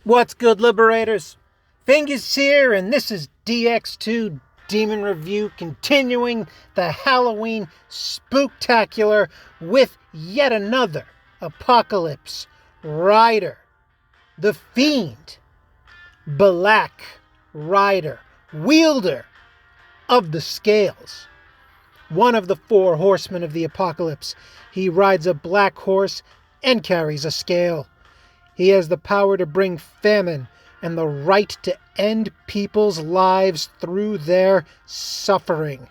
What's good, Liberators? Fingers here, and this is DX2 Demon Review, continuing the Halloween spooktacular with yet another Apocalypse Rider. The Fiend, Black Rider, wielder of the scales. One of the four horsemen of the apocalypse. He rides a black horse and carries a scale. He has the power to bring famine and the right to end people's lives through their suffering.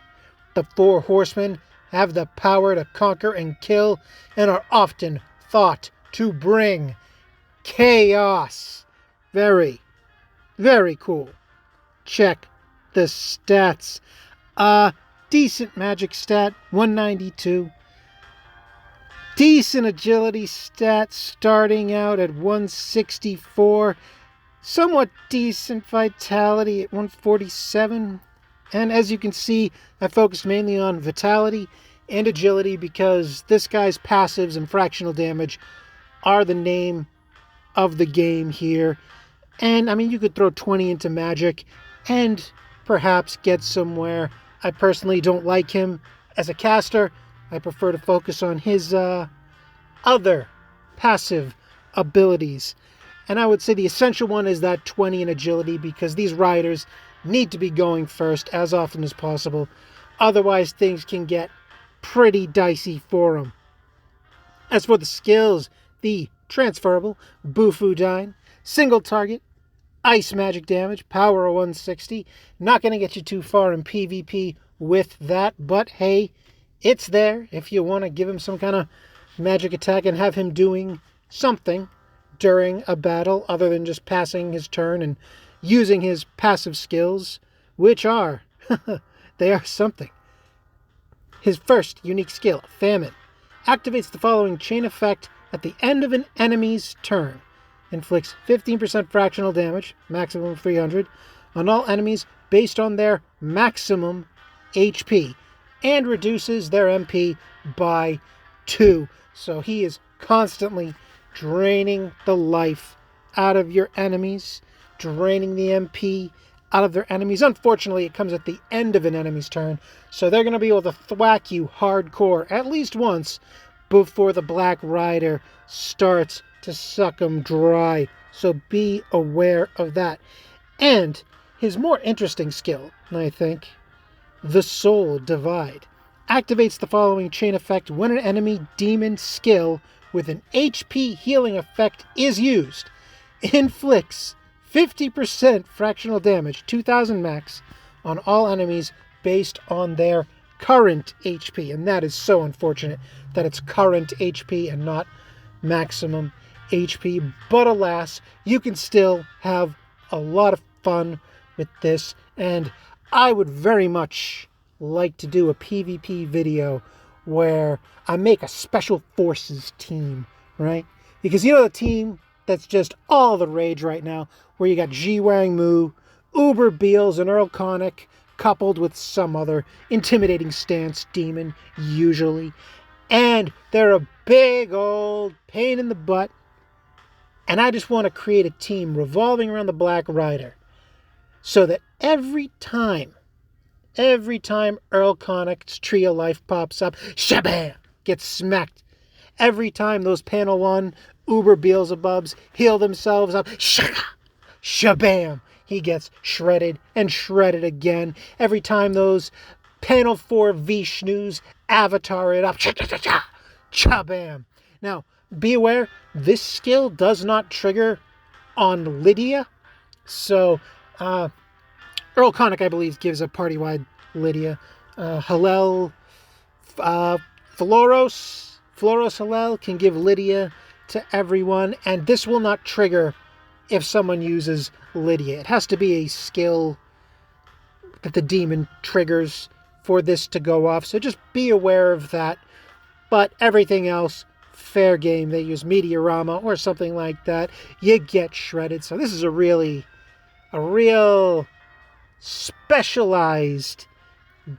The four horsemen have the power to conquer and kill and are often thought to bring chaos. Very, very cool. Check the stats. Decent magic stat, 192. Decent agility stat starting out at 164. Somewhat decent vitality at 147. And as you can see, I focused mainly on vitality and agility because this guy's passives and fractional damage are the name of the game here. And I mean, you could throw 20 into magic and perhaps get somewhere. I personally don't like him as a caster. I prefer to focus on his other passive abilities. And I would say the essential one is that 20 in agility because these riders need to be going first as often as possible. Otherwise, things can get pretty dicey for them. As for the skills, the transferable Bufudyne, single target, ice magic damage, power of 160. Not going to get you too far in PvP with that, but hey, it's there if you want to give him some kind of magic attack and have him doing something during a battle other than just passing his turn and using his passive skills, which are, they are something. His first unique skill, Famine, activates the following chain effect at the end of an enemy's turn. Inflicts 15% fractional damage, maximum of 300, on all enemies based on their maximum HP, and reduces their MP by 2. So he is constantly draining the life out of your enemies, draining the MP out of their enemies. Unfortunately, it comes at the end of an enemy's turn, so they're going to be able to thwack you hardcore at least once before the Black Rider starts to suck them dry. So be aware of that. And his more interesting skill, I think, the Soul Divide, activates the following chain effect when an enemy demon skill with an HP healing effect is used. Inflicts 50% fractional damage, 2000 max, on all enemies based on their current HP. And that is so unfortunate that it's current HP and not maximum HP. But alas, you can still have a lot of fun with this. And I would very much like to do a PvP video where I make a special forces team, right? Because you know the team that's just all the rage right now, where you got Ji-Wang Mu, Uber Beals, and Earl Connick, coupled with some other intimidating stance demon, usually. And they're a big old pain in the butt. And I just want to create a team revolving around the Black Rider so that every time Earl Connick's Tree of Life pops up, shabam, gets smacked. Every time those Panel 1 Uber Beelzebubs heal themselves up, shabam, he gets shredded and shredded again. Every time those Panel 4 Vishnus avatar it up, chabam. Now, be aware, this skill does not trigger on Lydia. So, Earl Connick, I believe, gives a party-wide Lydia. Hallel, Floros Hallel can give Lydia to everyone, and this will not trigger if someone uses Lydia. It has to be a skill that the demon triggers for this to go off, so just be aware of that. But everything else, fair game. They use Meteorama or something like that, you get shredded. So this is a real specialized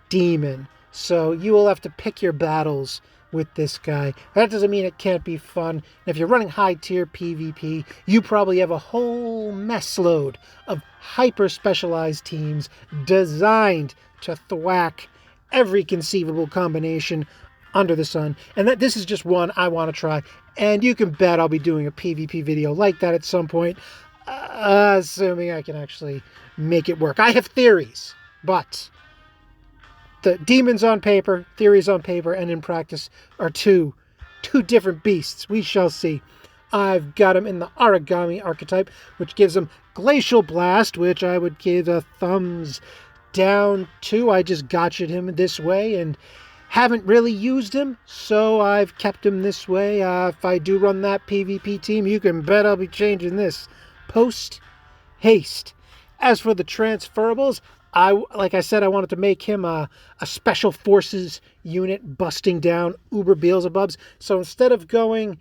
demon. So you will have to pick your battles with this guy. That doesn't mean it can't be fun. And if you're running high tier PvP, you probably have a whole mess load of hyper specialized teams designed to thwack every conceivable combination under the sun. And that this is just one I want to try. And you can bet I'll be doing a PvP video like that at some point, assuming I can actually make it work. I have theories, but the demons on paper, theories on paper, and in practice are two different beasts. We shall see. I've got him in the Origami archetype, which gives him Glacial Blast, which I would give a thumbs down to. I just gotcha'd him this way and haven't really used him, so I've kept him this way. If I do run that PvP team, you can bet I'll be changing this post haste. As for the transferables, like I said, I wanted to make him a special forces unit busting down Uber Beelzebubs. So instead of going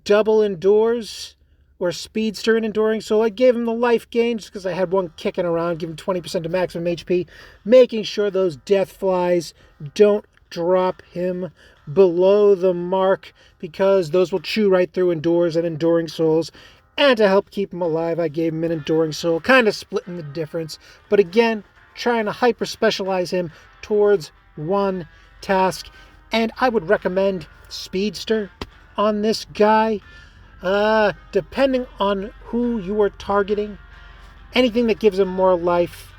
double endures or speedster and enduring, so I gave him the life gain just because I had one kicking around, give him 20% to maximum HP, making sure those death flies don't drop him below the mark because those will chew right through endures and enduring souls. And to help keep him alive, I gave him an enduring soul, kind of splitting the difference. But again, trying to hyper specialize him towards one task. And I would recommend speedster on this guy. Depending on who you are targeting, anything that gives him more life.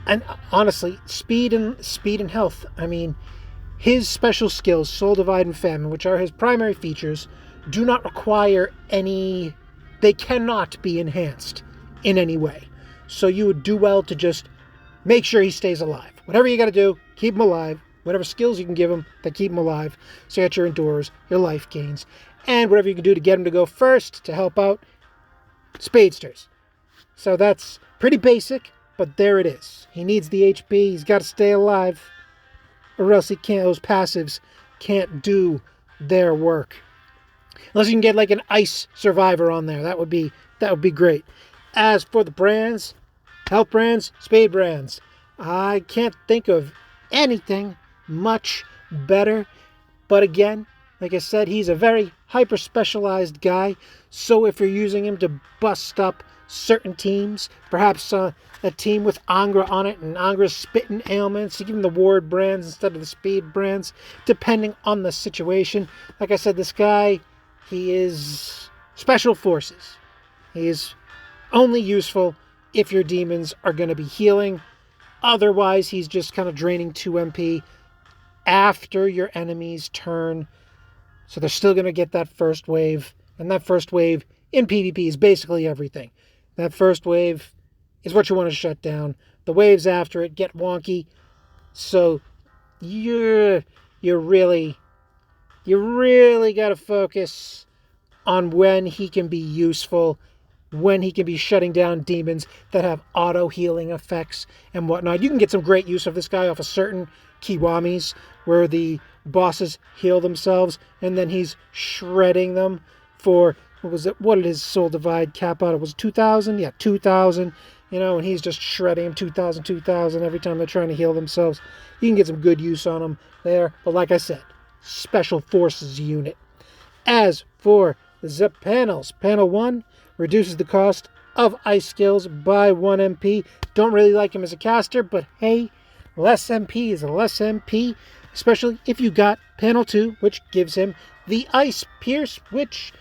And honestly, speed and health. I mean, his special skills, Soul Divide and Famine, which are his primary features, do not require any... They cannot be enhanced in any way. So you would do well to just make sure he stays alive. Whatever you got to do, keep him alive. Whatever skills you can give him that keep him alive. So you got your endures, your life gains, and whatever you can do to get him to go first to help out, speedsters. So that's pretty basic, but there it is. He needs the HP. He's got to stay alive, or else he can't. Those passives can't do their work. Unless you can get like an ice survivor on there. That would be great. As for the brands, health brands, speed brands, I can't think of anything much better. But again, like I said, he's a very hyper specialized guy. So if you're using him to bust up certain teams, perhaps a team with Angra on it, and Angra's spitting ailments, you give him the ward brands instead of the speed brands, depending on the situation. Like I said, this guy, he is special forces. He is only useful if your demons are going to be healing. Otherwise, he's just kind of draining 2 MP after your enemy's turn. So they're still going to get that first wave. And that first wave in PvP is basically everything. That first wave is what you want to shut down. The waves after it get wonky. So you really got to focus on when he can be useful, when he can be shutting down demons that have auto-healing effects and whatnot. You can get some great use of this guy off of certain Kiwamis where the bosses heal themselves and then he's shredding them for, what did his Soul Divide cap out? It was 2,000? Yeah, 2,000. And he's just shredding them 2,000, 2,000 every time they're trying to heal themselves. You can get some good use on them there. But like I said, Special Forces unit. As for the panels, panel 1 reduces the cost of ice skills by 1 MP. Don't really like him as a caster, but hey, less MP is a less MP, especially if you got panel 2, which gives him the Ice Pierce, which,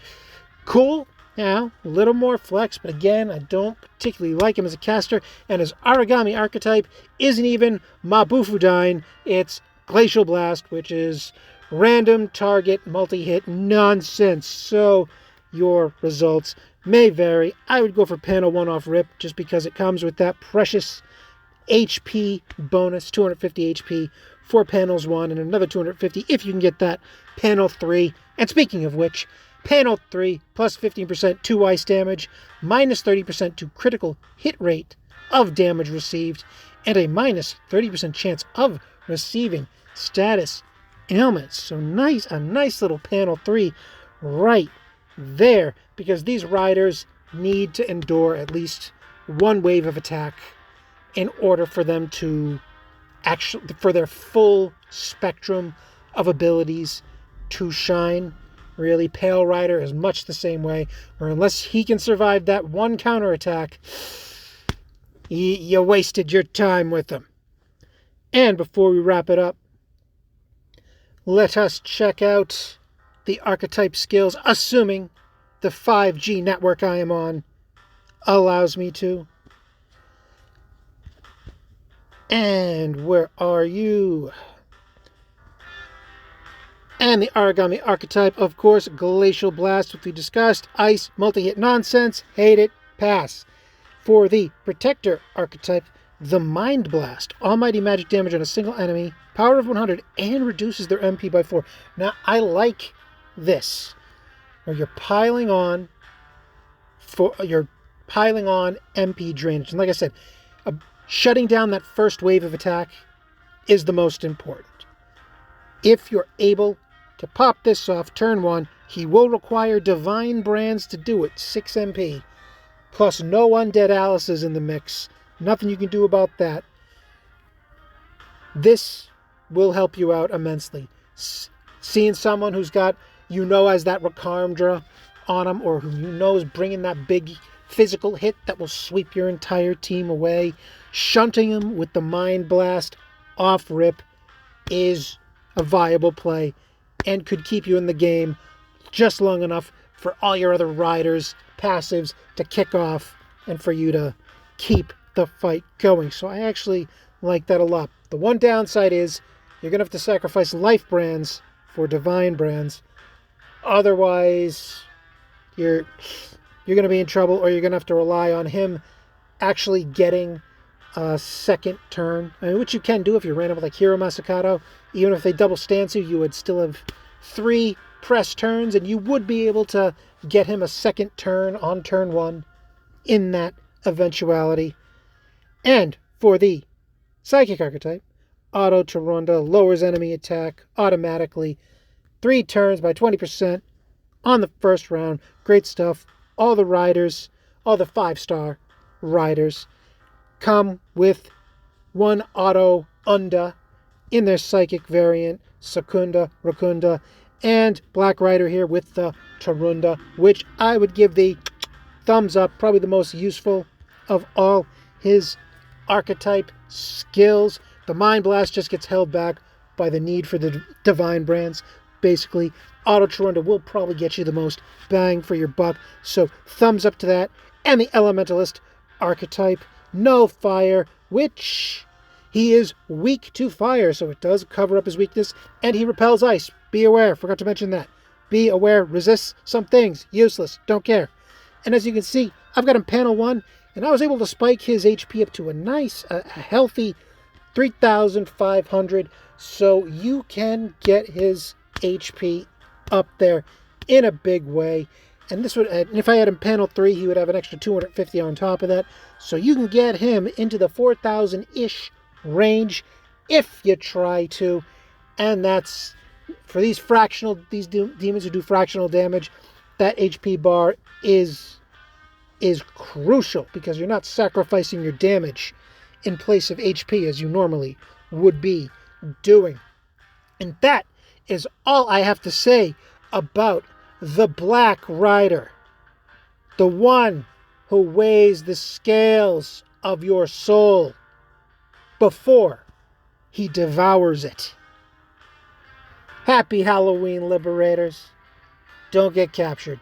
cool. Now, a little more flex, but again, I don't particularly like him as a caster, and his Origami archetype isn't even Mabufudine, it's Glacial Blast, which is random target multi-hit nonsense, so your results may vary. I would go for panel 1 off rip, just because it comes with that precious HP bonus, 250 HP for panels 1, and another 250 if you can get that panel 3. And speaking of which, panel 3 plus 15% to ice damage, minus 30% to critical hit rate of damage received, and a minus 30% chance of receiving status ailments. So a nice little panel 3 right there, because these riders need to endure at least 1 wave of attack in order for them to for their full spectrum of abilities to shine. Really, Pale Rider is much the same way, where unless he can survive that one counterattack, you wasted your time with him. And before we wrap it up, let us check out the archetype skills, assuming the 5G network I am on allows me to. And where are you? And the Origami archetype, of course, Glacial Blast, which we discussed. Ice, multi-hit nonsense, hate it, pass. For the Protector archetype, the Mind Blast, almighty magic damage on a single enemy, power of 100, and reduces their MP by 4. Now, I like this, where you're piling on MP drainage. And like I said, shutting down that first wave of attack is the most important. If you're able to pop this off turn 1, he will require Divine Brands to do it, 6 MP. Plus no Undead Alice's in the mix. Nothing you can do about that. This will help you out immensely. Seeing someone who's got, as that Rakarmdra on him, or who is bringing that big physical hit that will sweep your entire team away, shunting him with the Mind Blast off rip is a viable play and could keep you in the game just long enough for all your other riders' passives to kick off and for you to keep the fight going. So I actually like that a lot. The one downside is you're going to have to sacrifice life brands for divine brands. Otherwise, you're going to be in trouble, or you're going to have to rely on him actually getting a second turn. I mean, which you can do if you ran up with like Hero Masakato. Even if they double stance you, you would still have 3 press turns, and you would be able to get him a second turn on turn 1 in that eventuality. And for the Psychic archetype, Auto Tarunda lowers enemy attack automatically 3 turns by 20% on the first round. Great stuff. All the riders, all the 5-star riders, come with 1 Auto Unda in their Psychic variant, Secunda, Rakunda, and Black Rider here with the Tarunda, which I would give the thumbs up, probably the most useful of all his archetype skills. The Mind Blast just gets held back by the need for the Divine Brands. Basically, Auto Tarunda will probably get you the most bang for your buck, so thumbs up to that. And the Elementalist archetype, no fire, which he is weak to fire, so it does cover up his weakness, and he repels ice. Be aware, forgot to mention that. Be aware, resists some things, useless, don't care. And as you can see, I've got him panel 1, and I was able to spike his HP up to a nice, a healthy 3,500, so you can get his HP up there in a big way. And this would, if I had him panel 3, he would have an extra 250 on top of that. So you can get him into the 4,000-ish range if you try to. And that's, for these demons who do fractional damage, that HP bar is crucial, because you're not sacrificing your damage in place of HP as you normally would be doing. And that is all I have to say about the Black Rider, the one who weighs the scales of your soul before he devours it. Happy Halloween, Liberators. Don't get captured.